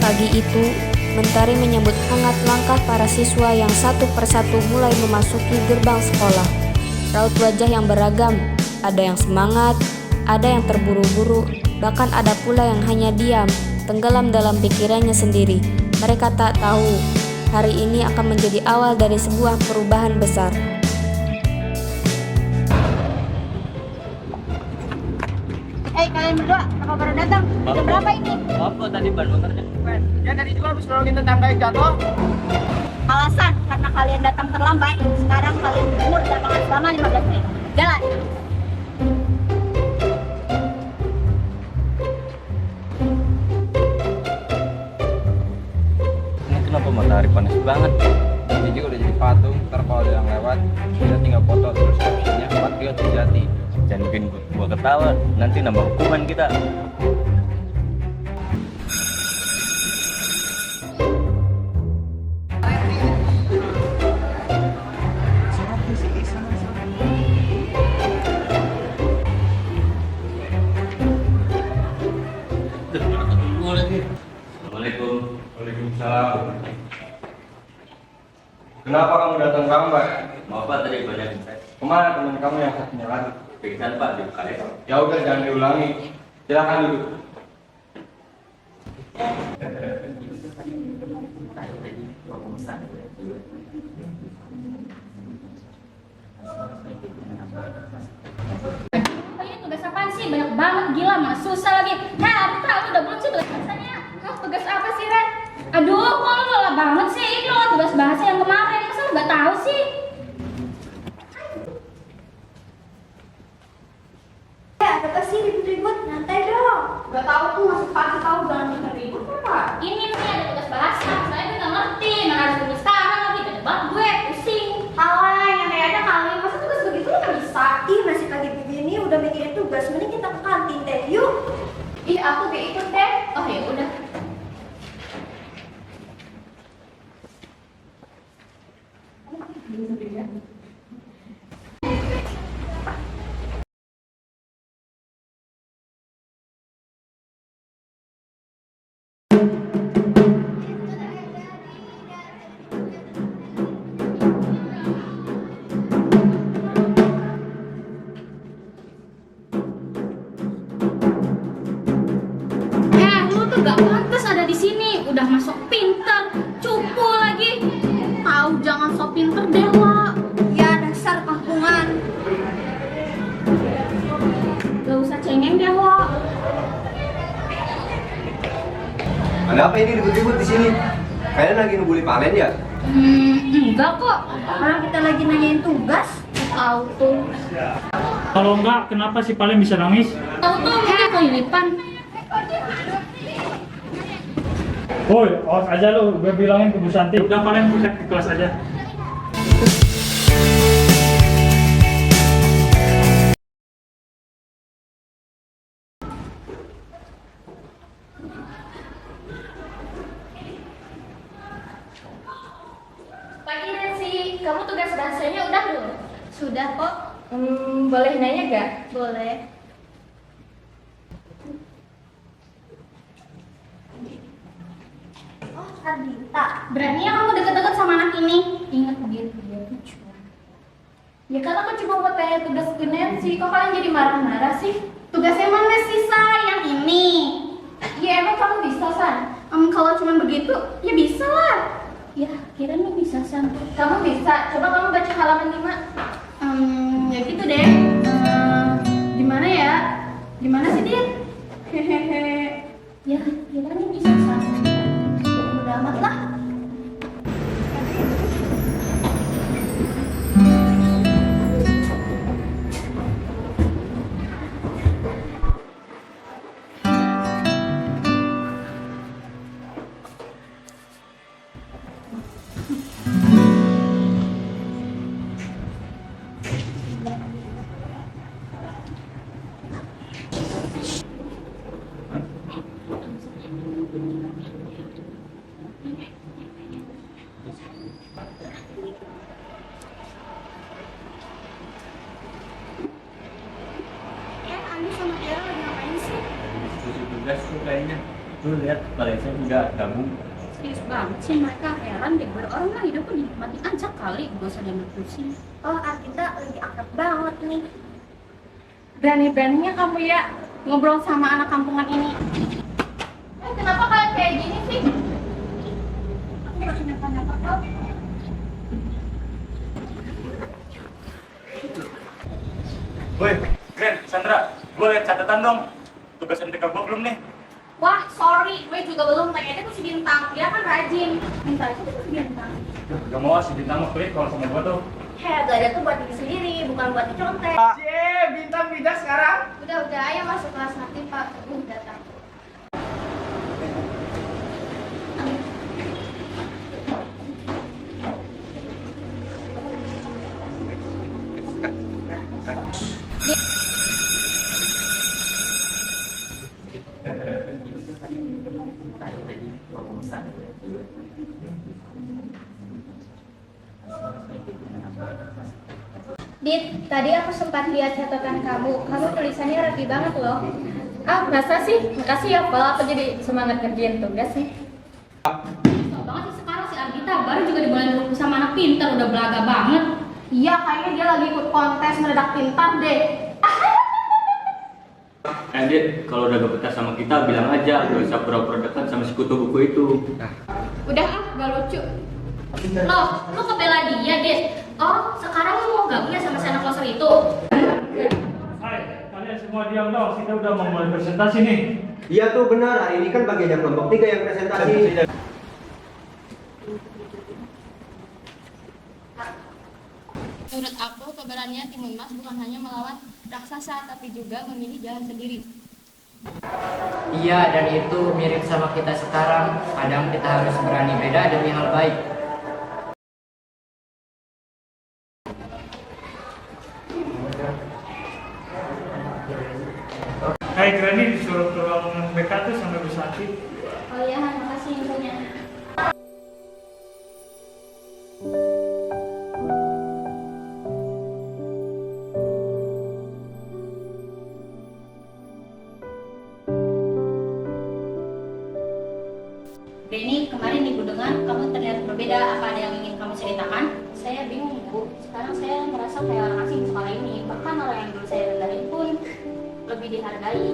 Pagi itu, Mentari menyambut hangat langkah para siswa yang satu persatu mulai memasuki gerbang sekolah. Raut wajah yang beragam, ada yang semangat, ada yang terburu-buru, bahkan ada pula yang hanya diam, tenggelam dalam pikirannya sendiri. Mereka tak tahu, hari ini akan menjadi awal dari sebuah perubahan besar. Kalian berdua, apa baru datang? Jam berapa ini? Maaf kok tadi ban motornya. Ya tadi juga habis nolongin tetangga yang jatuh. Alasan karena kalian datang terlambat. Sekarang kalian berjemur di lapangan selama 15 menit. Jalan. Ini kenapa matahari panas banget? Ini juga udah jadi patung. Ntar kalau ada yang lewat, kita tinggal foto terus captionnya Patriot Sejati. Jangan bikin gua ketawa, nanti nambah hukuman kita. Assalamualaikum. Waalaikumsalam. Kenapa kamu datang lambat? Maaf Pak, tadi banyak yang Kemana teman kamu yang satunya lagi? pingsan Pak di kali. Ya udah jangan diulangi. Silakan duduk. Ini tugas apaan sih? Banyak banget, gila, mas susah lagi. Aku tahu udah belum sih tugas bahasanya? Tugas apa sih, Ren? Aduh, kok lo lelah banget sih? Ini lo tugas bahasa yang kemarin, masa lo gak tahu sih? Apa sih ribut-ribut? Nyantai dong. Gak tahu tuh masuk pagi tahu jangan ribut apa? Ini nih ada tugas bahasa, saya tuh gak ngerti. Mana harus tulis sekarang lagi, banyak banget gue, pusing. Alah, nyantai aja kali. Masa tugas begitu lo gak bisa? Ih, masih pagi begini udah mikirin tugas. Mending kita ke kantin deh, yuk. Ih, aku gak ikut deh. Oh ya udah. Lu tuh gak pantas ada di sini. Udah masuk pinter, cupu lagi. Tahu jangan sok pinter deh, Wak. Ya, dasar kampungan. Gak usah cengeng deh, Wak. Ada apa ini ribut-ribut di sini? Kalian lagi ngebully Palen ya? Enggak kok. Orang kita lagi nanyain tugas. Tahu tuh. Kalau enggak, kenapa si Palen bisa nangis? Tahu tuh mungkin kelilipan. Woi, awas aja lu, gue bilangin ke Bu Santi. Udah Palen, bisa ke kelas aja. Pagi Nancy, kamu tugas bahasanya udah belum? Sudah kok. Boleh nanya gak? Boleh. Oh, Ardita. Berani ya kamu deket-deket sama anak ini? Ingat dia tuh curang. Ya kan aku cuma buat tanya tugas ke Nancy, kok kalian jadi marah-marah sih? Tugasnya mana sih, Say? Yang ini. Ya emang kamu bisa, San? Kalau cuma begitu, ya bisa lah. Ya, kirain lu bisa, San. Kamu bisa, coba kamu baca halaman 5. Ya gitu deh. Gimana ya? Gimana sih, Din? Hehehe. Ya, kirain lu bisa, San. Udah amat lah. Andi sama Tiara lagi ngapain sih? Diskusi tugas tuh kayaknya. Tuh lihat Malaysia juga gabung. Serius banget sih mereka, heran deh. Orang mah hidupnya dinikmatin aja kali, gak usah diambil pusing. Oh, Artita lagi akrab banget nih. Berani-beraninya kamu ya ngobrol sama anak kampungan ini. Kenapa kalian kayak gini sih? Aku gak nyapa-nyapa kok. Woi, Ren, Sandra, gue liat catatan dong. Tugas MTK gue belum nih. Wah, sorry, gue juga belum. Tanya tuh si Bintang, dia kan rajin. Minta aja tuh si Bintang. Gak mau si Bintang mau klik kalau sama gue tuh. Belajar tuh buat diri sendiri, bukan buat dicontek. Bintang pindah sekarang. Udah, ayo masuk kelas nanti Pak Teguh datang. Dit, tadi aku sempat lihat catatan kamu. Kamu tulisannya rapi banget loh. Ah, masa sih? Makasih ya, Pak. Aku jadi semangat kerjain tugas nih. Susah banget sih sekarang si Ardita baru juga dibolehin buku sama anak pintar, udah belaga banget. Iya, kayaknya dia lagi ikut kontes mendadak pintar deh. Dit, kalau udah gak betah sama kita bilang aja, gak usah pura-pura dekat sama si kutu buku itu. Udah gak lucu. Loh, lu kebela dia, Dit. Oh, sekarang lu mau gabung ya sama si anak loser itu? Hai, kalian semua diam dong. Kita udah mau mulai presentasi nih. Iya tuh benar, hari ini kan bagian kelompok 3 yang presentasi. Menurut aku, keberanian tim emas bukan hanya melawan raksasa, tapi juga memilih jalan sendiri. Iya, dan itu mirip sama kita sekarang. Kadang kita harus berani beda demi hal baik. Hai, Granny disuruh ke ruang BK tuh sama Bu Santi. Oh iya, makasih infonya. Denny, kemarin Ibu dengar kamu terlihat berbeda. Apa ada yang ingin kamu ceritakan? Saya bingung, Bu. Sekarang saya merasa kayak orang asing di sekolah ini. Bahkan orang yang dulu saya rendahin pun lebih dihargai.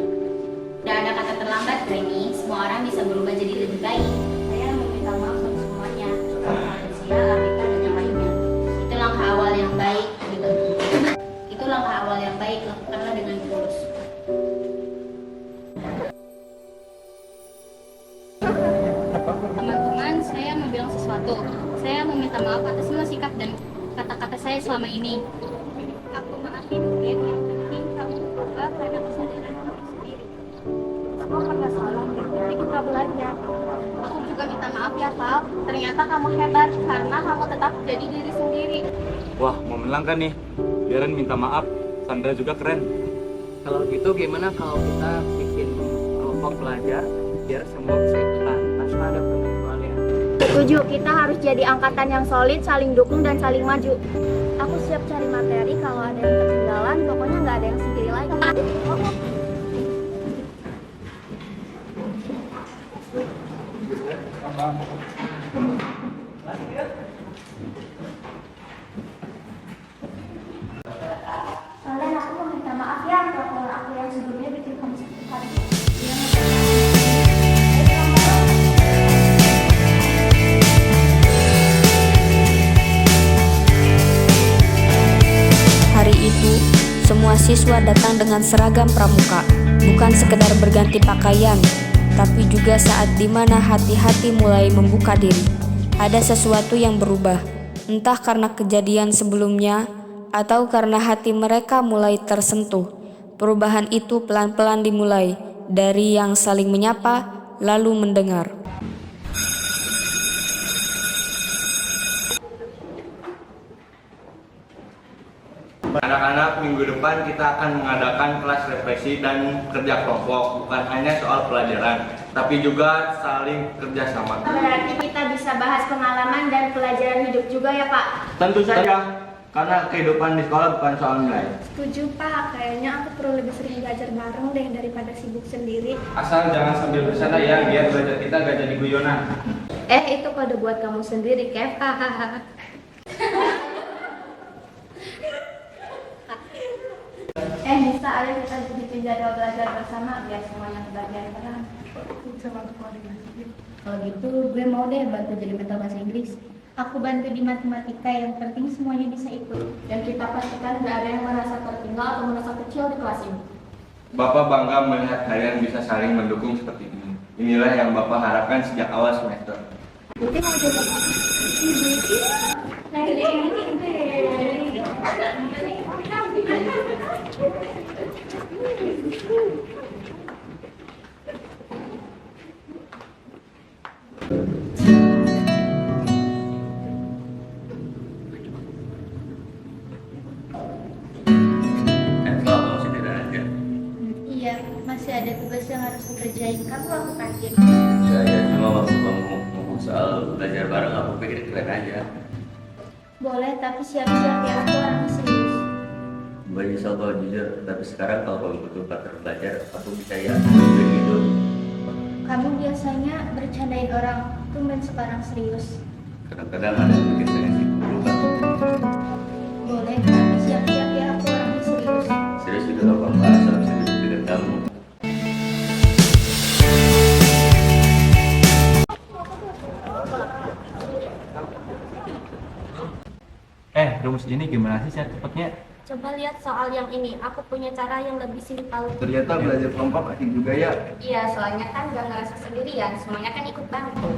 Tidak ada kata terlambat, Denny. Semua orang bisa berubah jadi lebih baik. Saya meminta maaf untuk semuanya. Manusia, Artita, dan yang lainnya. Itu langkah awal yang baik. Itu langkah awal yang baik. Lakukanlah dengan tulus. Teman-teman, saya mau bilang sesuatu. Saya meminta maaf atas semua sikap dan kata-kata saya selama ini. Aku maafin Dan, yang penting kamu berubah karena kesadaran kamu sendiri. Kamu pernah salah, tapi kita belajar. Aku juga minta maaf ya, Val. Ternyata kamu hebat karena kamu tetap jadi diri sendiri. Wah, mau menang kan nih? Biarin minta maaf. Sandra juga keren. Kalau gitu gimana kalau kita bikin kelompok belajar biar semua bisa ikutan tanpa ada pengecualian? Setuju, kita harus jadi angkatan yang solid, saling dukung dan saling maju. Aku siap cari materi kalau ada yang ketinggalan, pokoknya nggak ada yang sendiri lagi. Kalian aku mau minta maaf ya, kalau aku yang sebelumnya bikin kamu sakit hati. Hari itu, semua siswa datang dengan seragam pramuka, bukan sekedar berganti pakaian, tapi juga saat dimana hati-hati mulai membuka diri. Ada sesuatu yang berubah, entah karena kejadian sebelumnya atau karena hati mereka mulai tersentuh. Perubahan itu pelan-pelan dimulai dari yang saling menyapa, lalu mendengar. Anak-anak, minggu depan kita akan mengadakan kelas refleksi dan kerja kelompok, bukan hanya soal pelajaran, tapi juga saling kerjasama. Berarti kita bisa bahas pengalaman dan pelajaran hidup juga ya, Pak? Tentu saja. Karena kehidupan di sekolah bukan soal nilai. Setuju Pak, kayaknya aku perlu lebih sering belajar bareng deh daripada sibuk sendiri. Asal jangan sambil bercanda ya, biar belajar kita gak jadi guyonan. Itu kode buat kamu sendiri, Kev. Nisa, ayo kita bikin jadwal belajar bersama biar semuanya kebagian peran. Kalau gitu, gue mau deh bantu jadi mentor bahasa Inggris. Aku bantu di matematika, yang penting semuanya bisa ikut. Dan kita pastikan gak ada yang merasa tertinggal atau merasa kecil di kelas ini. Bapak bangga melihat kalian bisa saling mendukung seperti ini. Inilah yang Bapak harapkan sejak awal semester. Kamu sendirian aja. Iya, masih ada tugas yang harus dikerjain. Kamu aku kaget. Ya, cuma waktu kamu ngomong soal belajar bareng, aku pikir keren aja. Boleh, tapi siap-siap ya, aku orangnya serius. Gue nyesel kalau jujur, tapi sekarang kalau kamu butuh partner belajar, aku bisa ya begitu. Kamu biasanya bercandain orang, tumben sekarang serius. Kadang-kadang ada yang bikin pengen sibuk berubah. Boleh, tapi siap-siap ya, aku orangnya serius. Serius juga gak apa-apa, asal bisa duduk dengan kamu. Rumus ini gimana sih cara cepetnya? Coba lihat soal yang ini, aku punya cara yang lebih simpel. Ternyata belajar kelompok asik juga ya. Iya, soalnya kan gak ngerasa sendirian, semuanya kan ikut bantu.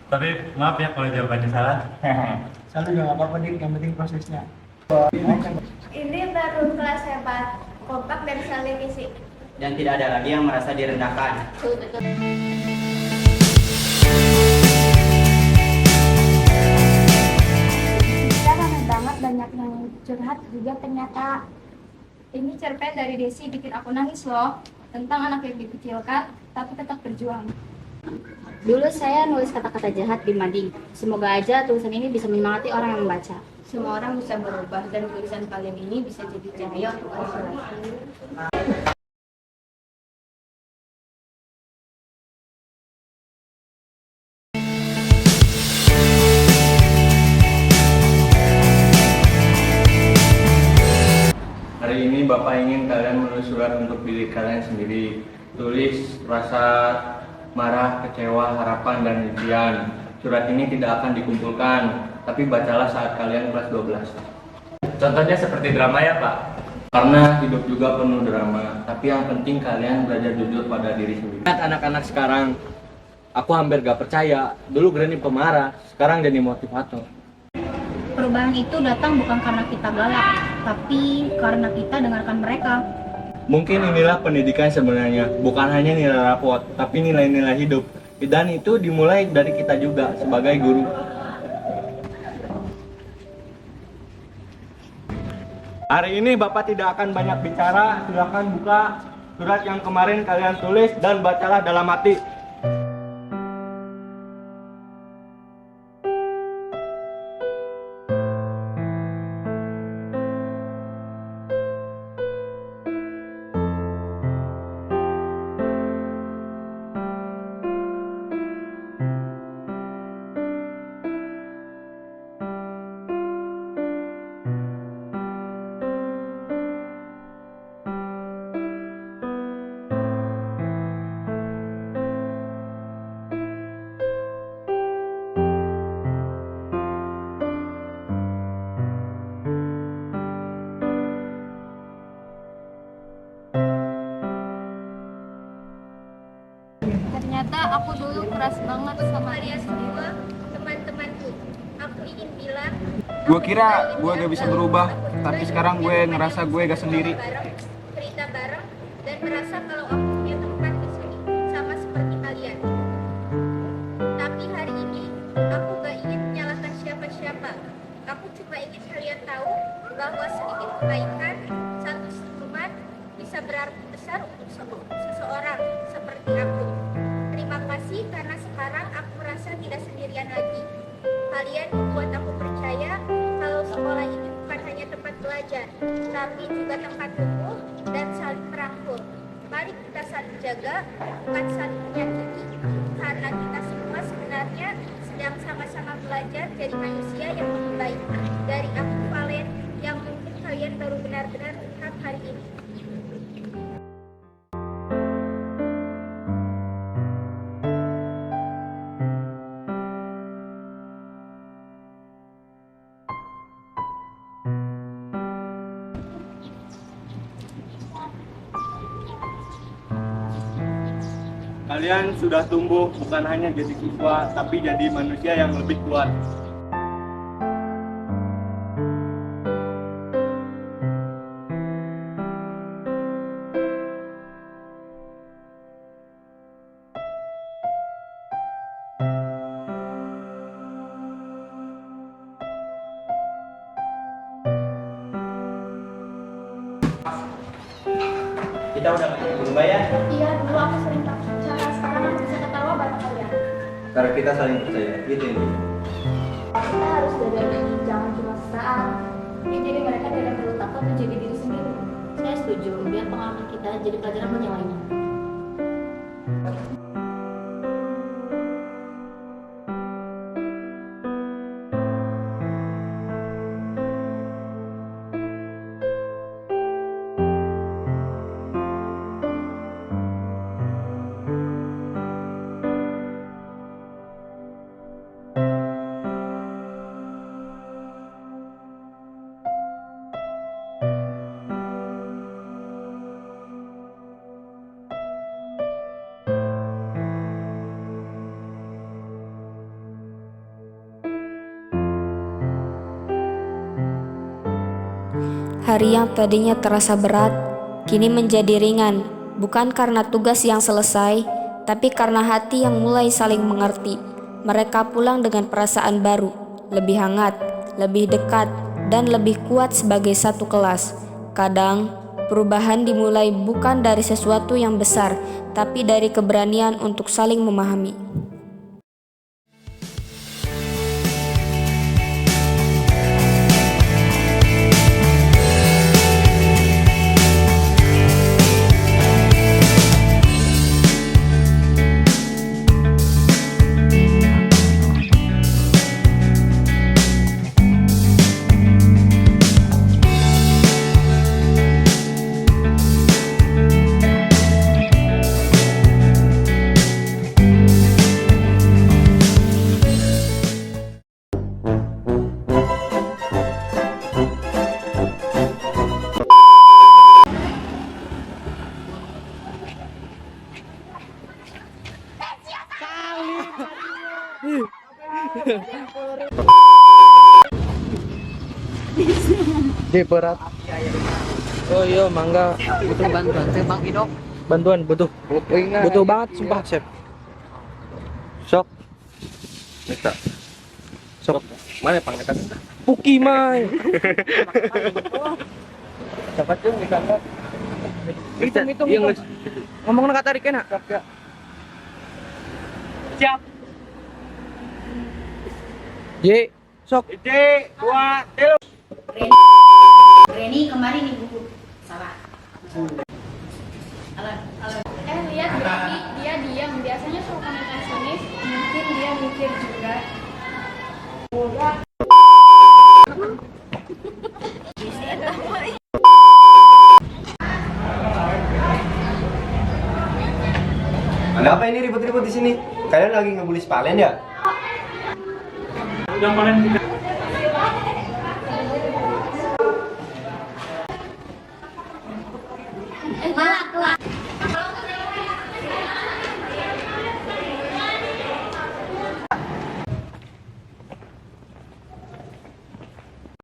Tapi maaf ya kalau jawabannya salah. Salah juga nggak apa-apa, Dik. Yang penting prosesnya. Ini baru kelas hebat, kompak dan saling isi. Dan tidak ada lagi yang merasa direndahkan. Betul. Kita ramai banget, banyak yang curhat juga ternyata. Ini cerpen dari Desi bikin aku nangis loh. Tentang anak yang dikecilkan, tapi tetap berjuang. Dulu saya nulis kata-kata jahat di mading. Semoga aja tulisan ini bisa menyemangati orang yang membaca. Semua orang bisa berubah dan tulisan kalian ini bisa jadi cahaya untuk orang lain. Hari ini Bapak ingin kalian menulis surat untuk diri kalian sendiri. Tulis rasa marah, kecewa, harapan, dan impian. Surat ini tidak akan dikumpulkan, tapi bacalah saat kalian kelas 12. Contohnya seperti drama ya, Pak? Karena hidup juga penuh drama, tapi yang penting kalian belajar jujur pada diri sendiri. Lihat anak-anak sekarang, aku hampir gak percaya. Dulu Granny pemarah, sekarang jadi motivator. Perubahan itu datang bukan karena kita galak, tapi karena kita dengarkan mereka. Mungkin inilah pendidikan sebenarnya, bukan hanya nilai rapot, tapi nilai-nilai hidup. Dan itu dimulai dari kita juga sebagai guru. Hari ini Bapak tidak akan banyak bicara, silakan buka surat yang kemarin kalian tulis dan bacalah dalam hati. Ternyata aku dulu keras banget sama dia Semua teman-temanku, aku ingin bilang Gue kira gue gak bisa berubah, tapi sekarang gue ngerasa gue gak sendiri. cerita bareng dan merasa kalau aku punya tempat di sini sama seperti kalian. Tapi hari ini aku gak ingin menyalahkan siapa-siapa. Aku cuma ingin kalian tahu bahwa sedikit kebaikan, satu senyuman bisa berarti besar untuk seseorang seperti aku. Terima kasih karena sekarang aku merasa tidak sendirian lagi. Kalian membuat aku percaya kalau sekolah ini hanya tempat belajar, tapi juga tempat tumbuh dan saling merangkul. Mari kita saling jaga, bukan saling menyakiti, karena kita semua sebenarnya sedang sama-sama belajar jadi manusia yang lebih baik. Dari aku Valen, yang mungkin kalian baru benar-benar lihat hari ini. Kalian sudah tumbuh bukan hanya jadi siswa, tapi jadi manusia yang lebih kuat. Kita udah ketemu dulu ya. Iya, dulu aku sering takut cara, sekarang aku bisa ketawa bareng kalian. Karena kita saling percaya. Gitu ini. Kita harus belajar ini, jangan cuma sesaat. Ya, jadi mereka tidak perlu takut menjadi diri sendiri. Saya setuju, biar pengalaman kita jadi pelajaran buat yang lainnya. Hari yang tadinya terasa berat, kini menjadi ringan, bukan karena tugas yang selesai, tapi karena hati yang mulai saling mengerti. Mereka pulang dengan perasaan baru, lebih hangat, lebih dekat, dan lebih kuat sebagai satu kelas. Kadang, perubahan dimulai bukan dari sesuatu yang besar, tapi dari keberanian untuk saling memahami. J berat. Oh iya, mangga. Butuh bantuan saya Bang Idok. Bantuan butuh. Butuh banget sumpah, Chef. Sok. Minta. Sok. Mana pangkat? Puki mai. Dapat dong di kantor. Hitung. Ngomong nak tarik kena. Siap. J, sok. J, 2, 3. Reni kemarin nih buku. Salah. Lihat dia diam. Biasanya suka komunikasinis, mungkin dia mikir juga. Ada apa ini ribut-ribut di sini? Kalian lagi ngebully si Valen ya? Yang mana kita? Malah kelas.